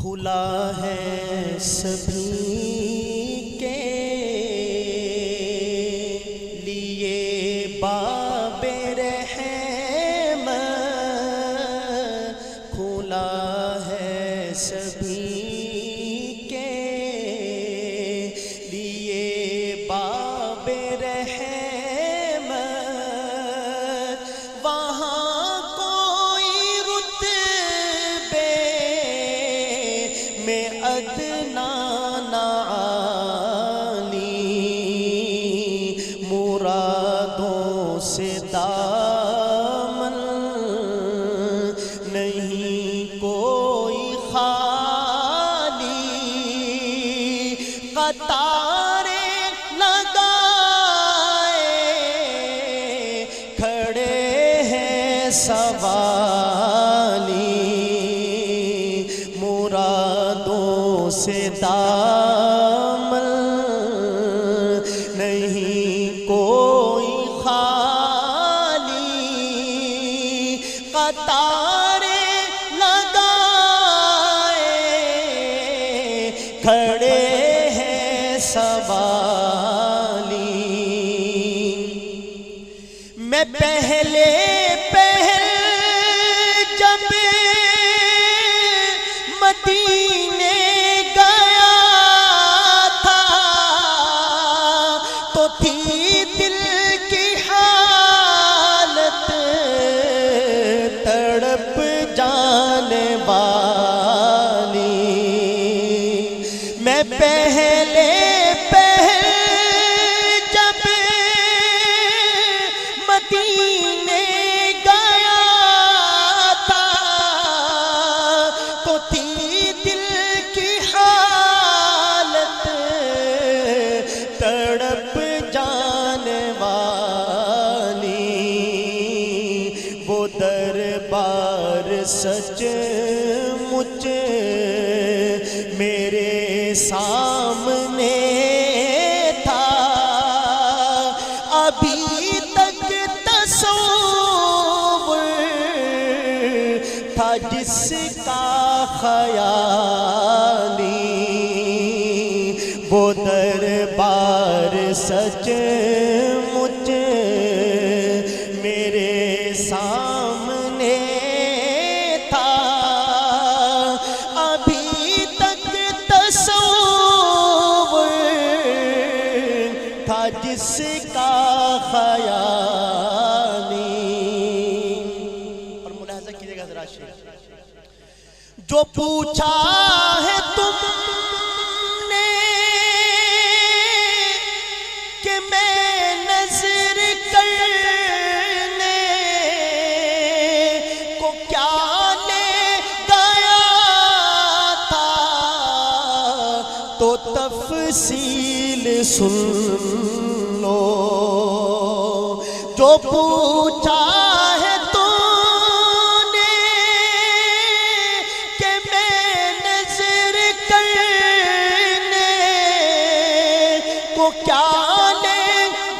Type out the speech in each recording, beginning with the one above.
کھلا ہے سبھی کے لیے باب رحمت، کھلا ہے سبھی کے لیے باب رحمت، وہاں کوئی رتبے میں ادنا نہ عالی، مرادوں سے دامن نہیں کوئی خالی، قطاریں لگائے کھڑے ہیں سوالی، مرادوں سے دامن نہیں کوئی خالی، قطاریں لگائے کھڑے ہیں سوالی، میں پہلے جب مدینے گیا تھا تو تھی دل کی حالت تڑپ جانے والی، میں پہلے جب مدینے گیا تھا تو تھی دل کی حالت تڑپ جانے والی، وہ دربار سچ مچ میرے سامنے تھا، ابھی تک تصور تھا جس کا خیالی، وہ دربار سچ مچ میرے سامنے تھا، ابھی تک تصور تھا جس کا خیالی۔ اور ملاحظہ کیجئے گا ذرا شیخ، جو پوچھا ہے تم نے کہ میں نظر کرنے کو کیا لے گیا تھا تو تفصیل سن لو، جو پوچھا ہے تم نے کہ میں نظر کرنے کو کیا لے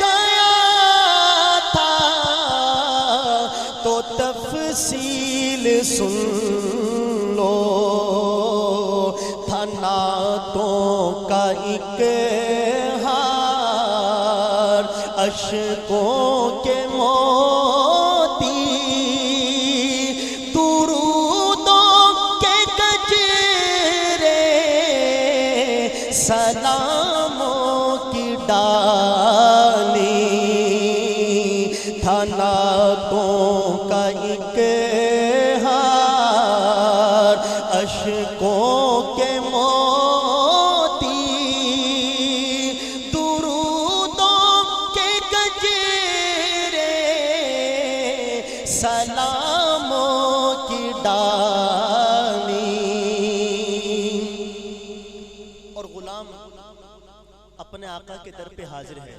گیا تھا تو تفصیل سن لو، تھا نعتوں کا ایک ہار اشکوں کے موتی، درودوں کے گجرے سلاموں کی ڈالی، تھا نعتوں کا ایک ہار اشکوں کے موتی، درودوں کے گجرے سلاموں کی ڈالی۔ اور غلام اپنے آقا کے در پہ حاضر ہے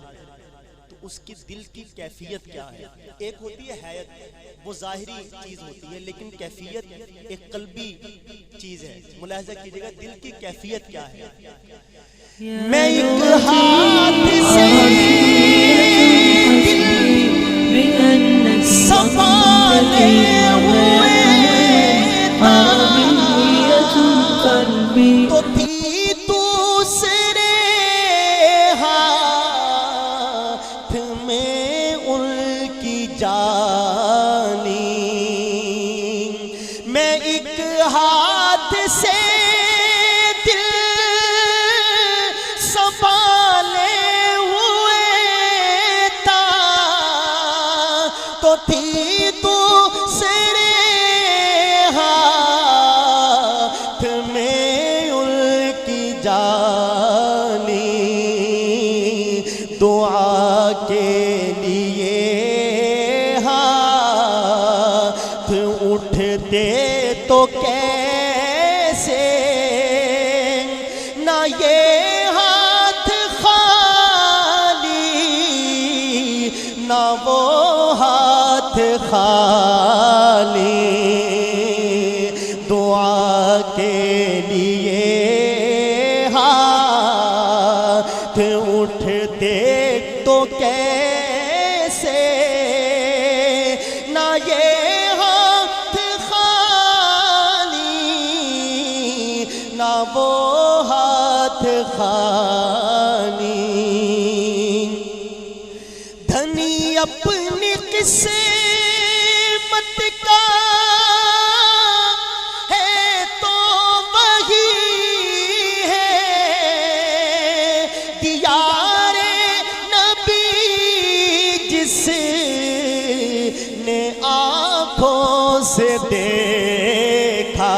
تو اس کی دل کی کیفیت کیا ہے؟ ایک ہوتی ہے حیات، وہ ظاہری چیز ہوتی ہے، لیکن کیفیت ایک قلبی چیز ہے۔ ملاحظہ کیجئے گا دل کی کیفیت کیا ہے۔ میں ایک ہاتھ سے سنبھالے ہوئے تھا اٹھتے تو کیسے نہ یہ ہاتھ خالی نہ وہ ہاتھ خالی، دعا کے لیے ہاتھ اٹھتے تو کیسے نہ یہ ہاتھ خالی نہ وہ ہاتھ خالی، دھنی اپنی قسمت کا ہے تو وہی ہے، دیار نبی جس نے آنکھوں سے دیکھا،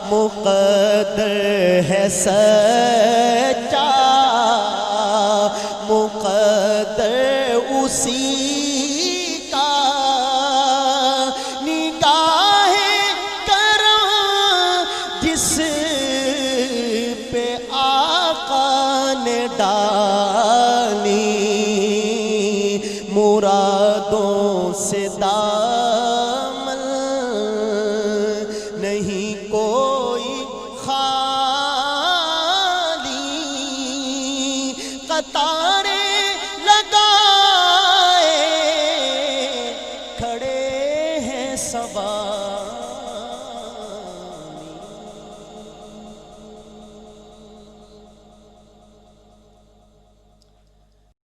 مقدر ہے سچا مقدر اسی کا، نگاہ کرم جس پہ آقا نے ڈالی، مرادوں سے دامن نہیں کوئی خالی، قطاریں لگائے کھڑے ہیں سوار